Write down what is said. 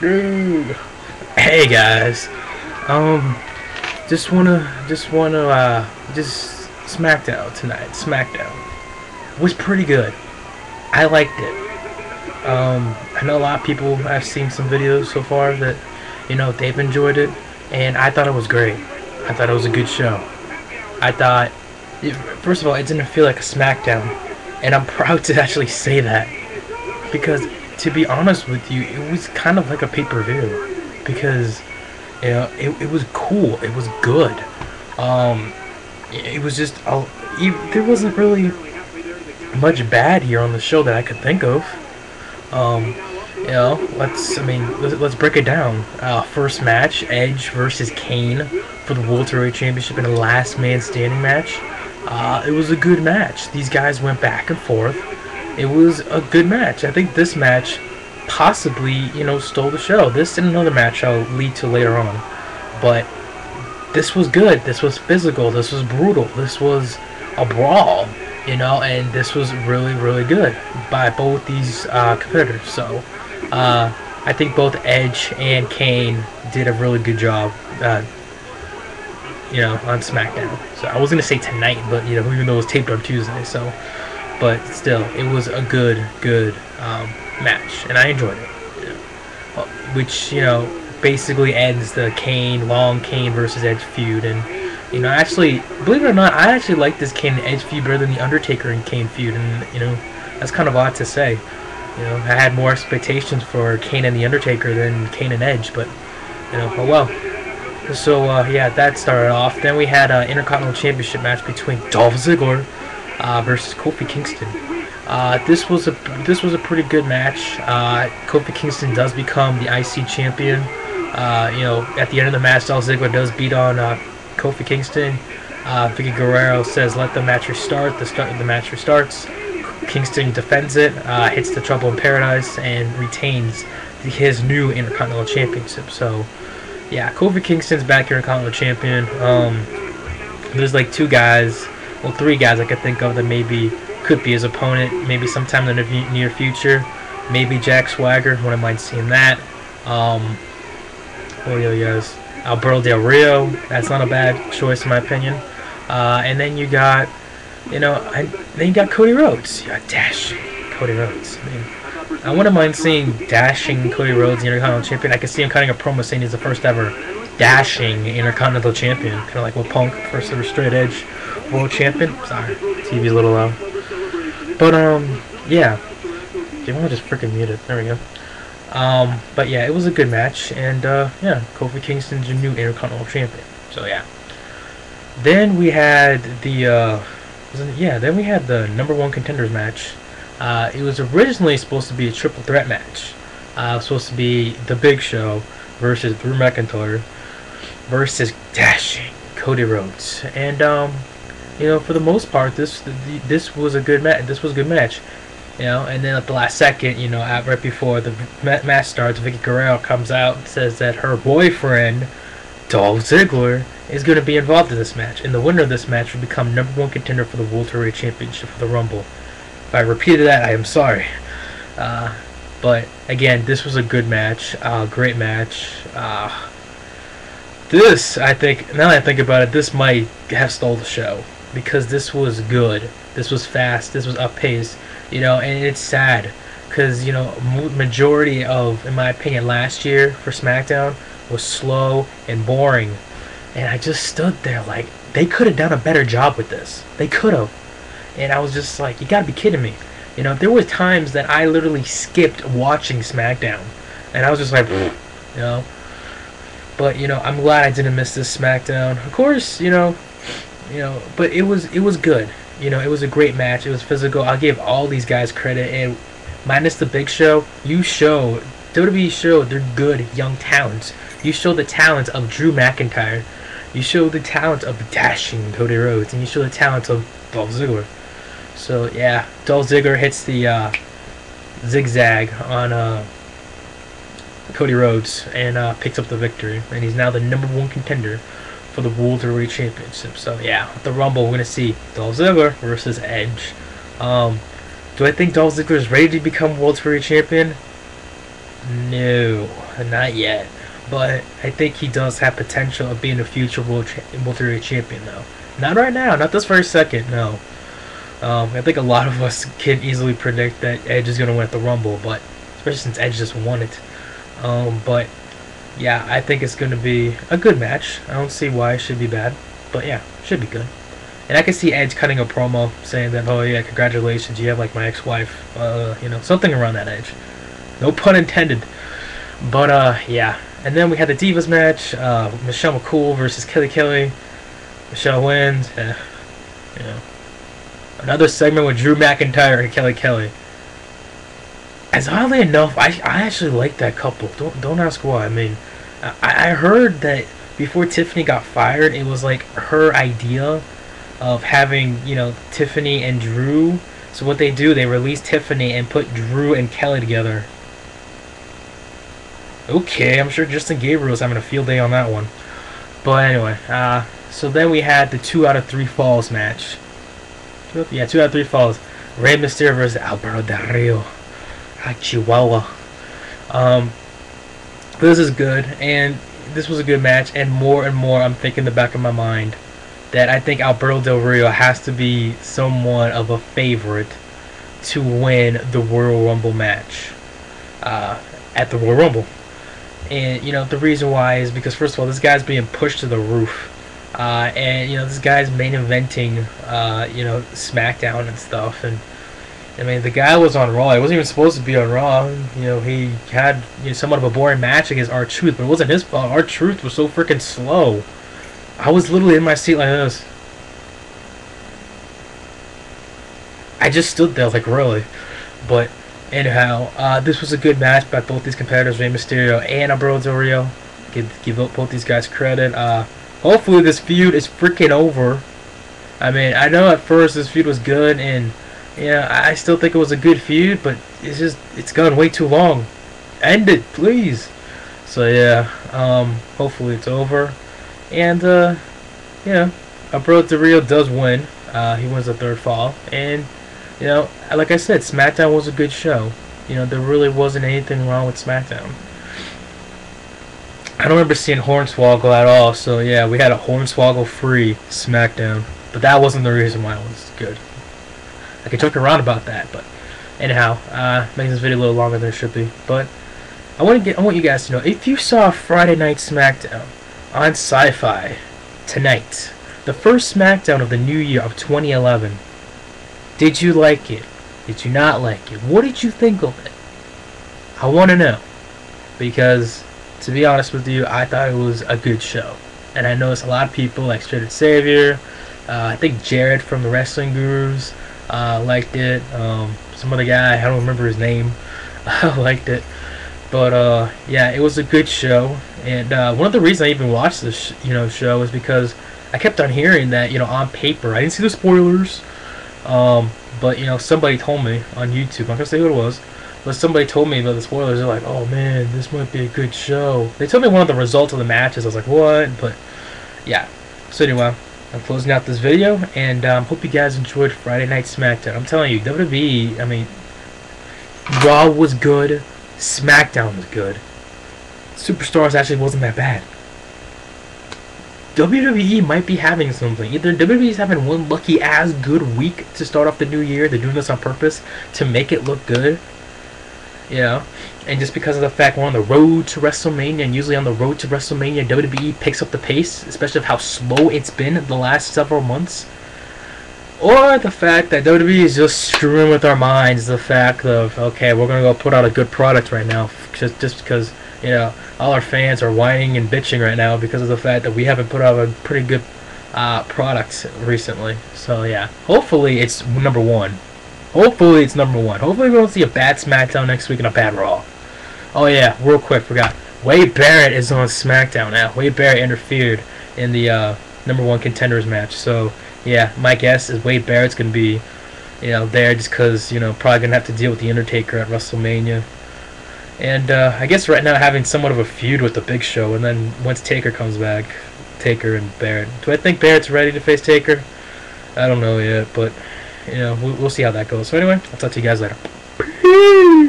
Dude. Hey guys, just Smackdown tonight. Smackdown was pretty good. I liked it. I know a lot of people. I've seen some videos so far that they've enjoyed it, and I thought it was great. I thought it was a good show. I thought, first of all, it didn't feel like a Smackdown, and I'm proud to actually say that because, to be honest with you, it was kind of like a pay-per-view because it was cool. It was good. It was just there wasn't really much bad here on the show that I could think of. Let's break it down. First match, Edge versus Kane for the Welterweight Championship in a last man standing match. It was a good match. These guys went back and forth. It was a good match. I think this match possibly, stole the show. This and another match I'll lead to later on. But this was good. This was physical. This was brutal. This was a brawl, and this was really, really good by both these competitors. So I think both Edge and Kane did a really good job, on SmackDown. So I was going to say tonight, but, even though it was taped on Tuesday, so... But still, it was a good match, and I enjoyed it. Which, basically ends the long Kane versus Edge feud. And, actually, believe it or not, I actually like this Kane and Edge feud better than the Undertaker and Kane feud. And, that's kind of odd to say. I had more expectations for Kane and the Undertaker than Kane and Edge, but, oh well. So, that started off. Then we had an Intercontinental Championship match between Dolph Ziggler versus Kofi Kingston. This was a pretty good match. Kofi Kingston does become the IC champion. At the end of the match, Dolph Ziggler does beat on Kofi Kingston. Vicky Guerrero says, "Let the match restart." The match restarts. Kingston defends it, hits the Trouble in Paradise, and retains his new Intercontinental Championship. So, yeah, Kofi Kingston's back Intercontinental Champion. There's like three guys I could think of that maybe could be his opponent, maybe sometime in the near future. Maybe Jack Swagger, wouldn't mind seeing that. What are the other guys? Alberto Del Rio, that's not a bad choice in my opinion. And then you got, Cody Rhodes. You got dashing Cody Rhodes. I wouldn't mind seeing dashing Cody Rhodes, the Intercontinental Champion. I could see him cutting a promo saying he's the first ever dashing Intercontinental Champion, kind of like with Punk, first ever straight edge World Champion. Sorry, TV's a little low. But yeah, do you want to just freaking mute it? There we go. But yeah, it was a good match, and yeah, Kofi Kingston's your new Intercontinental Champion. So yeah. Then we had the number one contenders match. It was originally supposed to be a triple threat match. It was supposed to be The Big Show versus Drew McIntyre versus dashing Cody Rhodes, and for the most part, this was a good match. This was a good match, And then at the last second, right before the match starts, Vicky Guerrero comes out and says that her boyfriend, Dolph Ziggler, is going to be involved in this match, and the winner of this match will become number one contender for the Welterweight Championship for the Rumble. If I repeated that, I am sorry. But again, this was a good match, great match. This, I think, now that I think about it, this might have stole the show because this was good. This was fast. This was up paced. And it's sad because majority of, in my opinion, last year for SmackDown was slow and boring, and I just stood there like they could have done a better job with this. They could have, and I was just like, you gotta be kidding me. There were times that I literally skipped watching SmackDown, and I was just like, But I'm glad I didn't miss this SmackDown. Of course, but it was good. It was a great match. It was physical. I'll give all these guys credit, and minus the Big Show, WWE showed they're good young talents. You show the talent of Drew McIntyre. You show the talent of dashing Cody Rhodes, and you show the talent of Dolph Ziggler. So yeah, Dolph Ziggler hits the zigzag on Cody Rhodes and picks up the victory, and he's now the number one contender for the Welterweight Championship. So yeah, at the Rumble, we're gonna see Dolph Ziggler versus Edge. Do I think Dolph Ziggler is ready to become Welterweight Champion? No. not yet. But I think he does have potential of being a future World Heavyweight Champion, though. Not right now, not this very second, no. I think a lot of us can easily predict that Edge is going to win at the Rumble, but especially since Edge just won it. But yeah, I think it's going to be a good match. I don't see why it should be bad, but yeah, should be good. And I can see Edge cutting a promo saying that, oh yeah, congratulations, you have like my ex-wife, you know, something around that edge. No pun intended. But yeah. And then we had the Divas match, Michelle McCool versus Kelly Kelly. Michelle wins. You know. Another segment with Drew McIntyre and Kelly Kelly. As oddly enough, I actually like that couple. Don't ask why. I mean, I heard that before Tiffany got fired, it was like her idea of having, you know, Tiffany and Drew. So what they do, they release Tiffany and put Drew and Kelly together. Okay, I'm sure Justin Gabriel's having a field day on that one. But anyway, so then we had the 2 out of 3 falls match. Yeah, 2 out of 3 falls. Rey Mysterio versus Alberto Del Rio. Chihuahua. This is good, and this was a good match, and more I'm thinking in the back of my mind that I think Alberto Del Rio has to be somewhat of a favorite to win the Royal Rumble match at the Royal Rumble. And, you know, the reason why is because, first of all, this guy's being pushed to the roof. And, you know, this guy's main eventing, you know, Smackdown and stuff. And, I mean, the guy was on Raw. He wasn't even supposed to be on Raw. You know, he had, you know, somewhat of a boring match against R-Truth, but it wasn't his fault. R-Truth was so freaking slow. I was literally in my seat like this. I just stood there like, really. But anyhow, this was a good match by both these competitors, Rey Mysterio and Alberto Del Rio. Give both these guys credit. Hopefully this feud is freaking over. I mean, I know at first this feud was good, and yeah, I still think it was a good feud, but it's gone way too long. End it, please. So yeah, hopefully it's over. And yeah, Alberto Del Rio does win. He wins the 3rd fall, and you know, like I said, SmackDown was a good show. You know, there really wasn't anything wrong with SmackDown. I don't remember seeing Hornswoggle at all, so yeah, we had a Hornswoggle-free SmackDown. But that wasn't the reason why it was good. I could joke around about that, but anyhow, making this video a little longer than it should be. But I want you guys to know, if you saw Friday Night SmackDown on Sci-Fi tonight, the first SmackDown of the new year of 2011, did you like it? Did you not like it? What did you think of it? I want to know. Because, to be honest with you, I thought it was a good show. And I noticed a lot of people, like Straight Savior, I think Jared from the Wrestling Gurus liked it. Some other guy, I don't remember his name, liked it. But, yeah, it was a good show. And one of the reasons I even watched this show is because I kept on hearing that, you know, on paper, I didn't see the spoilers, but, you know, somebody told me on YouTube, I'm not going to say who it was, but somebody told me about the spoilers. They're like, oh man, this might be a good show. They told me one of the results of the matches. I was like, what? But, yeah. So anyway, I'm closing out this video, and hope you guys enjoyed Friday Night SmackDown. I'm telling you, WWE, I mean, Raw was good, SmackDown was good. Superstars actually wasn't that bad. WWE might be having something. Either WWE is having one lucky ass good week to start off the new year. They're doing this on purpose to make it look good. You know, and just because of the fact we're on the road to WrestleMania, and usually on the road to WrestleMania, WWE picks up the pace, especially of how slow it's been the last several months. Or the fact that WWE is just screwing with our minds, the fact of, okay, we're going to go put out a good product right now, just because, you know, all our fans are whining and bitching right now because of the fact that we haven't put out a pretty good product recently. So yeah, hopefully it's number one. Hopefully it's number one. Hopefully we don't see a bad SmackDown next week and a bad Raw. Oh yeah, real quick, forgot. Wade Barrett is on SmackDown now. Wade Barrett interfered in the number one contenders match. So yeah, my guess is Wade Barrett's gonna be, you know, there just because, you know, probably gonna have to deal with the Undertaker at WrestleMania. And I guess right now having somewhat of a feud with the Big Show, and then once Taker comes back, Taker and Barrett. Do I think Barrett's ready to face Taker? I don't know yet, but you know, we'll see how that goes. So anyway, I'll talk to you guys later.